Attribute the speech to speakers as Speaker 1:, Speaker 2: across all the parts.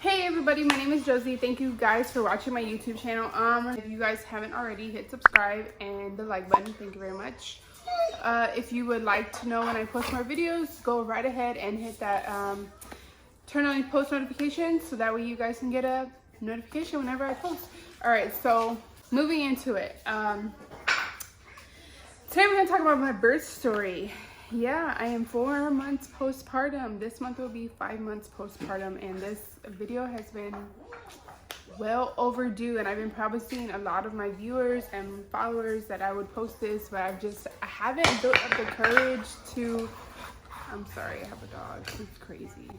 Speaker 1: Hey everybody, my name is Josie. Thank you guys for watching my YouTube channel. If you guys haven't already, hit subscribe and the like button. Thank you very much. If you would like to know when I post more videos, go right ahead and hit that turn on post notifications so that way you guys can get a notification whenever I post. Alright, so moving into it. Today we're going to talk about my birth story. Yeah, I am 4 months postpartum. This month will be 5 months postpartum, and this video has been well overdue, and I've been probably seeing a lot of my viewers and followers that I would post this, but I haven't built up the courage to. I'm sorry, I have a dog. It's crazy.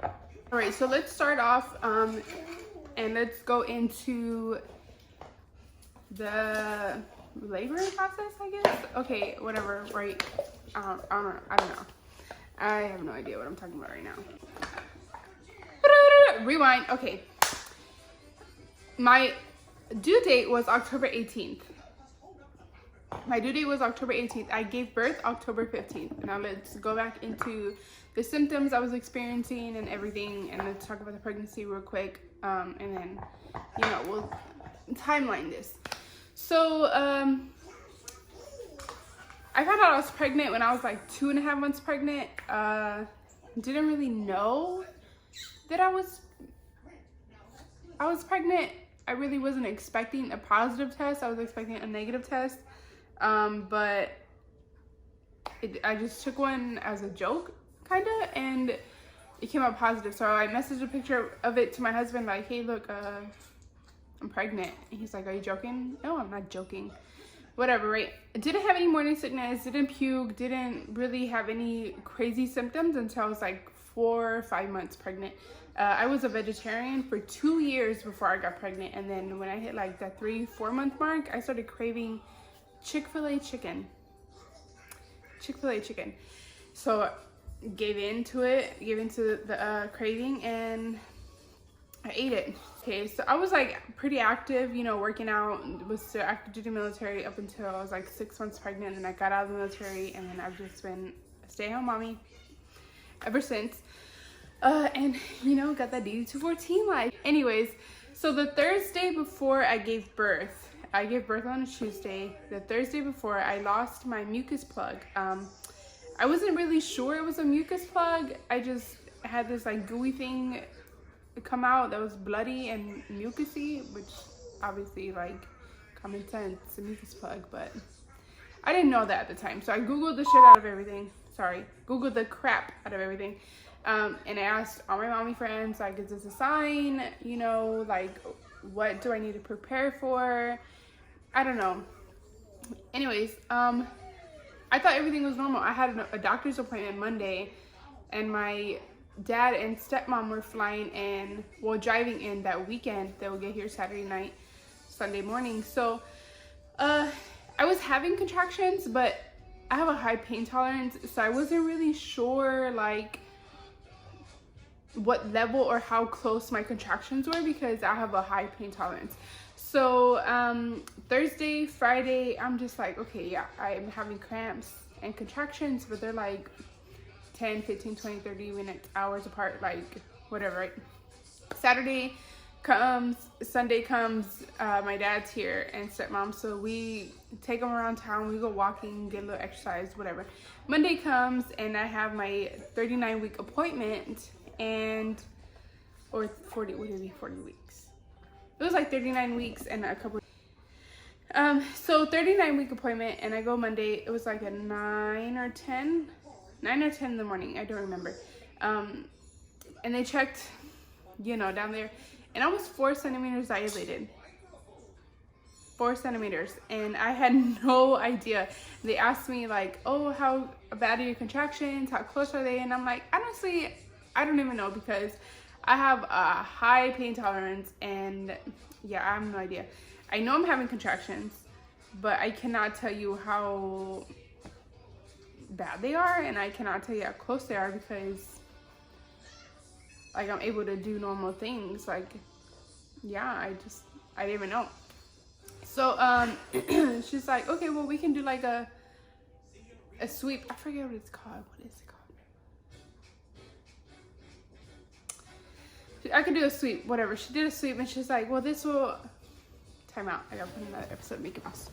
Speaker 1: All right, so let's start off and let's go into the labor process, I guess. Okay, whatever, right? I don't know. I have no idea what I'm talking about right now. Rewind. Okay. My due date was October 18th. My due date was October 18th. I gave birth October 15th. Now let's go back into the symptoms I was experiencing and everything, and let's talk about the pregnancy real quick. And then, we'll timeline this. So, I found out I was pregnant when I was like 2.5 months pregnant. Didn't really know that I was pregnant. I really wasn't expecting a positive test. I was expecting a negative test. But I just took one as a joke, kind of, and it came out positive. So I messaged a picture of it to my husband, like, hey, look, I'm pregnant. And he's like, are you joking? No, I'm not joking. Whatever, right? I didn't have any morning sickness, didn't puke, didn't really have any crazy symptoms until I was like 4 or 5 months pregnant. I was a vegetarian for 2 years before I got pregnant, and then when I hit like that 3-4 month mark, I started craving Chick-fil-A chicken. So gave into the craving, and I ate it. Okay, so I was like pretty active, working out, was still active duty military up until I was like 6 months pregnant, and I got out of the military, and then I've just been a stay-at-home mommy ever since. And got that DD214 life. Anyways, so the Thursday before I gave birth on a Tuesday. The Thursday before, I lost my mucus plug. I wasn't really sure it was a mucus plug. I just had this like gooey thing come out that was bloody and mucusy, which obviously, like, common sense, a mucus plug, but I didn't know that at the time. So I googled the shit out of everything. Googled the crap out of everything. And I asked all my mommy friends, like, is this a sign? Like, what do I need to prepare for? I don't know. Anyways, I thought everything was normal. I had a doctor's appointment Monday, and my dad and stepmom were driving in that weekend. They will get here Saturday night, Sunday morning. So I was having contractions, but I have a high pain tolerance, so I wasn't really sure like what level or how close my contractions were, because I have a high pain tolerance. So Thursday, Friday, I'm just like, okay, yeah, I'm having cramps and contractions, but they're like 10, 15, 20, 30 minutes, hours apart, like whatever, right? Saturday comes, Sunday comes, my dad's here and stepmom, so we take them around town, we go walking, get a little exercise, whatever. Monday comes, and I have my 39-week appointment, or 40, would it be 40 weeks? It was like 39 weeks and a couple. So 39-week appointment, and I go Monday. It was like a 9 or 10 in the morning. I don't remember. And they checked, down there, and I was 4 centimeters dilated. 4 centimeters, and I had no idea. They asked me like, oh, how bad are your contractions? How close are they? And I'm like, honestly, I don't even know, because I have a high pain tolerance, and yeah, I have no idea. I know I'm having contractions, but I cannot tell you how bad they are, and I cannot tell you how close they are, because like I'm able to do normal things. Like, yeah, I didn't even know. So she's like, okay, well, we can do like a sweep. I forget what it's called. What is it called? I could do a sweep, whatever. She did a sweep and she's like, well, this will, time out. I gotta put another episode of Mickey Mouse.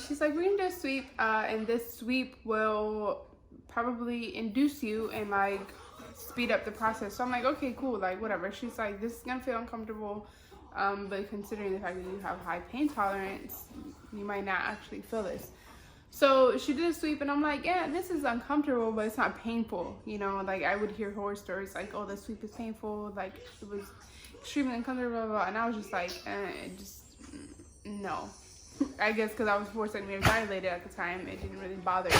Speaker 1: She's like, we're gonna do a sweep, and this sweep will probably induce you and like speed up the process. So I'm like, okay, cool, like whatever. She's like, this is gonna feel uncomfortable, but considering the fact that you have high pain tolerance, you might not actually feel this. So she did a sweep and I'm like, yeah, this is uncomfortable, but it's not painful. You know, like I would hear horror stories like, oh, the sweep is painful, like it was extremely uncomfortable, blah, blah, blah. And I was just like, no. I guess because I was 4 centimeters dilated at the time, it didn't really bother me.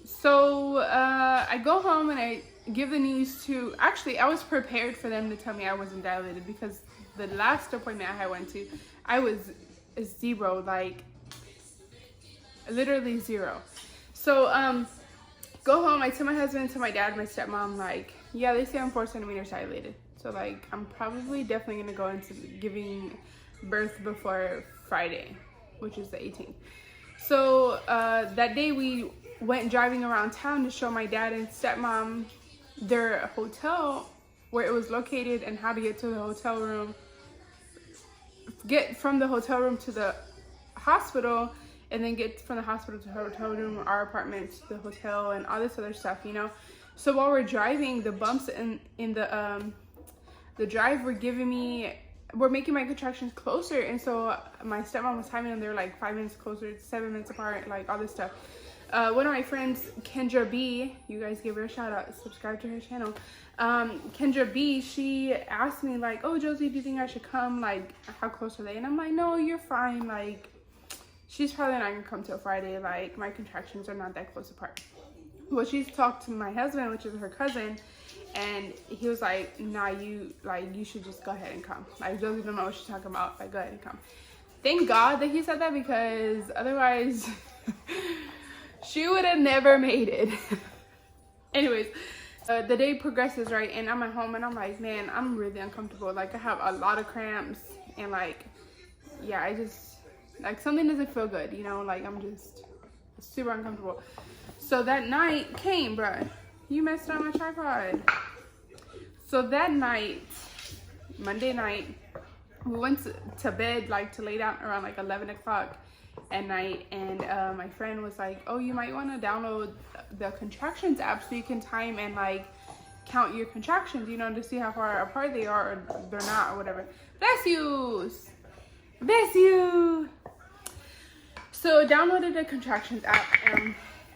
Speaker 1: So I go home and I give the news to, actually I was prepared for them to tell me I wasn't dilated, because the last appointment I went to, I was 0, like literally 0. So go home, I tell my husband, to my dad, my stepmom, like, yeah, they say I'm 4 centimeters dilated. So like I'm probably definitely gonna go into giving birth before Friday, which is the 18th. So that day we went driving around town to show my dad and stepmom their hotel, where it was located and how to get to the hotel room, get from the hotel room to the hospital, and then get from the hospital to the hotel room, our apartment to the hotel, and all this other stuff, you know. So while we're driving, the bumps in the drive were making my contractions closer, and so my stepmom was timing them. They were like 5 minutes closer, 7 minutes apart, like all this stuff. One of my friends, Kendra B, you guys give her a shout out, subscribe to her channel. Kendra B, she asked me like, oh, Josie, do you think I should come? Like, how close are they? And I'm like, no, you're fine. Like, she's probably not gonna come till Friday. Like, my contractions are not that close apart. Well, she's talked to my husband, which is her cousin, and he was like, nah, you should just go ahead and come. Like, Josie don't know what she's talking about. Like, go ahead and come. Thank God that he said that, because otherwise she would have never made it. Anyways, the day progresses, right? And I'm at home and I'm like, man, I'm really uncomfortable. Like, I have a lot of cramps and like, yeah, I just, like, something doesn't feel good, you know? Like, I'm just super uncomfortable. So that night came, bruh. You messed up my tripod. So that night, Monday night, we went to bed, like, to lay down around like 11 o'clock at night, and my friend was like, oh, you might want to download the contractions app so you can time and like count your contractions, you know, to see how far apart they are or they're not or whatever. Bless you. So downloaded the contractions app,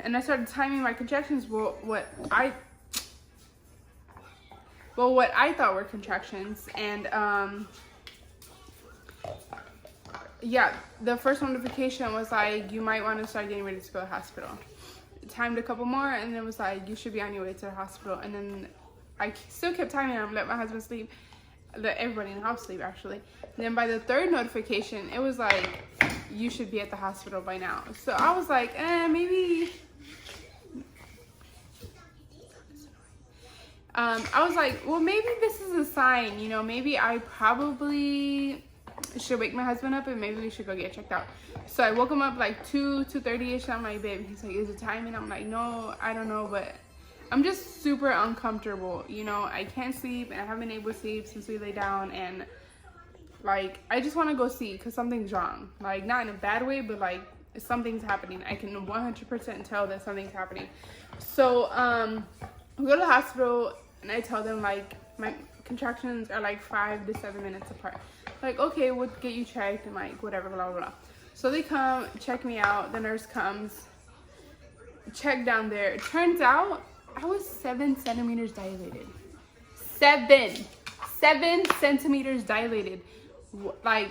Speaker 1: and I started timing my contractions. What I thought were contractions, and yeah, the first notification was like, you might want to start getting ready to go to the hospital. Timed a couple more, and it was like, you should be on your way to the hospital. And then I still kept timing. I let my husband sleep, let everybody in the house sleep, actually. And then by the third notification, it was like, you should be at the hospital by now. So I was like, maybe. I was like, well, maybe this is a sign, you know, maybe I probably should wake my husband up and maybe we should go get checked out. So I woke him up like 2:30ish. I'm like, babe, he's like, is it time? And I'm like, no, I don't know, but I'm just super uncomfortable, you know. I can't sleep and I haven't been able to sleep since we lay down, and like, I just want to go see, because something's wrong. Like, not in a bad way, but like, something's happening. I can 100% tell that something's happening. So we go to the hospital and I tell them like my contractions are like 5 to 7 minutes apart. Like, okay, we'll get you checked and like whatever, blah blah blah. So they come, check me out. The nurse comes, check down there. It turns out I was 7 centimeters dilated. 7 centimeters dilated. Like,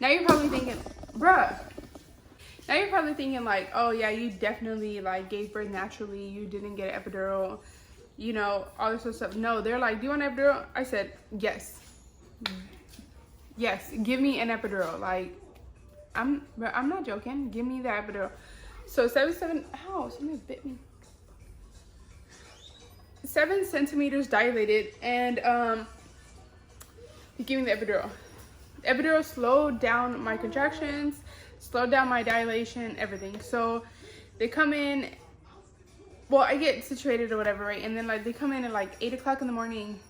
Speaker 1: now you're probably thinking, bruh. Now you're probably thinking like, oh yeah, you definitely like gave birth naturally. You didn't get an epidural, you know, all this other stuff. No, they're like, do you want an epidural? I said, yes. Yes, give me an epidural. Like, I'm not joking. Give me the epidural. So 7 somebody bit me. 7 centimeters dilated, and they gave me the epidural. The epidural slowed down my contractions, slowed down my dilation, everything. So they come in, well, I get situated or whatever, right? And then like they come in at like 8 o'clock in the morning,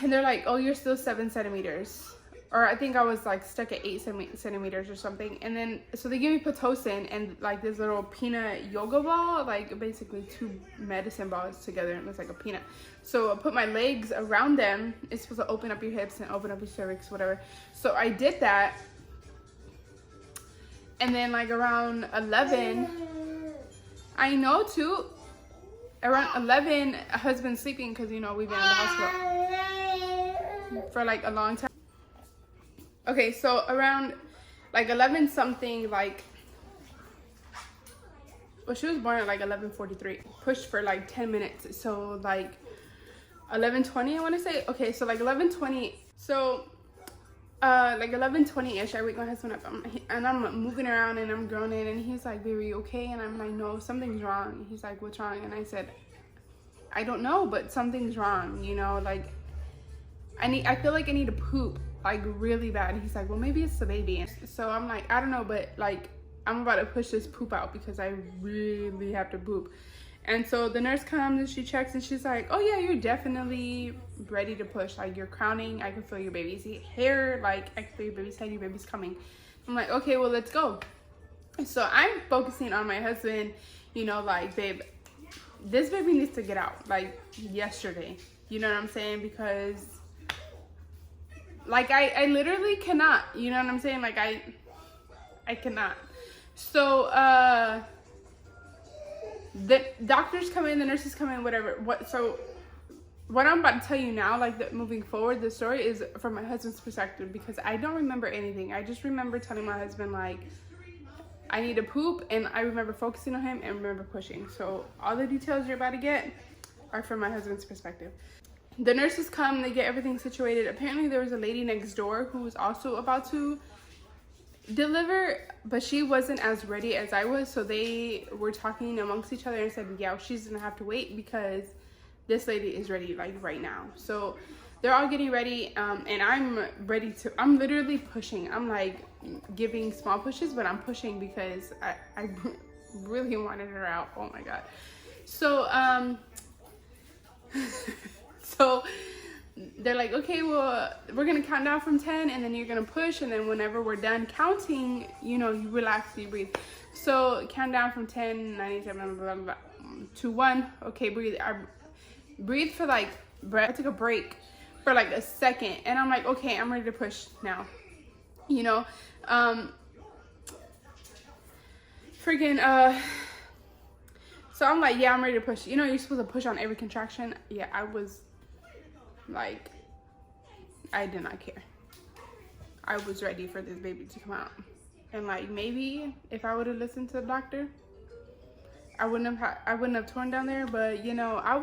Speaker 1: and they're like, oh, you're still 7 centimeters. Or I think I was like stuck at 8 centimeters or something. And then, so they give me Pitocin and like this little peanut yoga ball, like basically 2 medicine balls together, and it's like a peanut. So I put my legs around them. It's supposed to open up your hips and open up your cervix, whatever. So I did that. And then like around 11, I know too, around 11, husband's sleeping because, you know, we've been in the hospital for like a long time. Okay, so around like 11 something, like, well, she was born at like 11:43, pushed for like 10 minutes. So like 11:20, I want to say. Okay, so like 11:20, so like 11:20ish, I wake my husband up, and I'm moving around and I'm groaning, and he's like, baby, you okay? And I'm like, no, something's wrong. He's like, what's wrong? And I said, I don't know, but something's wrong, you know, like I feel like I need to poop like really bad. He's like, well, maybe it's the baby. So I'm like, I don't know, but like I'm about to push this poop out because I really have to poop. And so the nurse comes and she checks and she's like, oh yeah, you're definitely ready to push. Like you're crowning. I can feel your baby's hair. Like I can feel your baby's head. Your baby's coming. I'm like, okay, well, let's go. So I'm focusing on my husband, you know, like, babe, this baby needs to get out like yesterday. You know what I'm saying? Because like I literally cannot, you know what I'm saying? Like I cannot. So the doctors come in, the nurses come in, whatever. So what I'm about to tell you now, like moving forward, the story is from my husband's perspective, because I don't remember anything. I just remember telling my husband like I need to poop, and I remember focusing on him and remember pushing. So all the details you're about to get are from my husband's perspective. The nurses come, they get everything situated. Apparently there was a lady next door who was also about to deliver, but she wasn't as ready as I was. So they were talking amongst each other and said, yeah, she's gonna have to wait because this lady is ready like right now. So they're all getting ready, and I'm ready to, I'm literally pushing. I'm like giving small pushes, but I'm pushing because I really wanted her out. Oh my God. So so they're like, okay, well, we're gonna count down from 10, and then you're gonna push, and then whenever we're done counting, you know, you relax, you breathe. So count down from 10, 9, 8, 7, blah, blah, blah, to 1. Okay, breathe. I breathe for like breath. I took a break for like a second, and I'm like, okay, I'm ready to push now. You know, so I'm like, yeah, I'm ready to push. You know, you're supposed to push on every contraction. Yeah, I was like, I did not care. I was ready for this baby to come out. And like, maybe if I would have listened to the doctor, I wouldn't have torn down there. But you know, I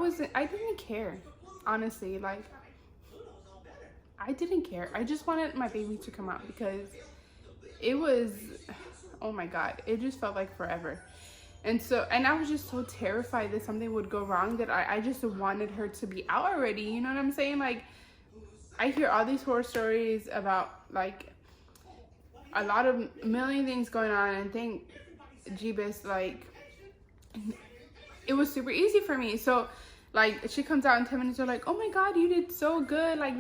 Speaker 1: didn't care, honestly. Like, I didn't care. I just wanted my baby to come out because it was, oh my God, it just felt like forever. And I was just so terrified that something would go wrong that I just wanted her to be out already. You know what I'm saying? Like, I hear all these horror stories about like a lot of million things going on, and thank Jeebus, like it was super easy for me. So like she comes out in 10 minutes, they're like, oh my God, you did so good. Like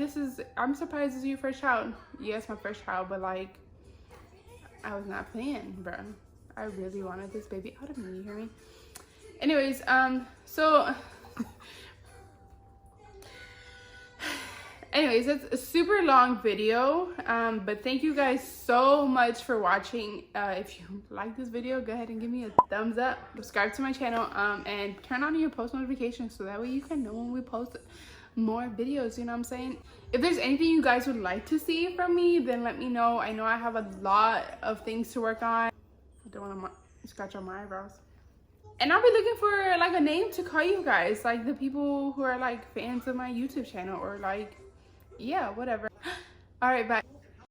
Speaker 1: I'm surprised this is your first child. Yes, my first child, but like I was not playing, bro. I really wanted this baby out of me, you hear me? Anyways, so anyways, it's a super long video, but thank you guys so much for watching. If you like this video, go ahead and give me a thumbs up, subscribe to my channel, and turn on your post notifications so that way you can know when we post more videos, you know what I'm saying? If there's anything you guys would like to see from me, then let me know. I know I have a lot of things to work on. I don't want to scratch on my eyebrows. And I'll be looking for like a name to call you guys, like the people who are like fans of my YouTube channel, or like, yeah, whatever. All right, bye.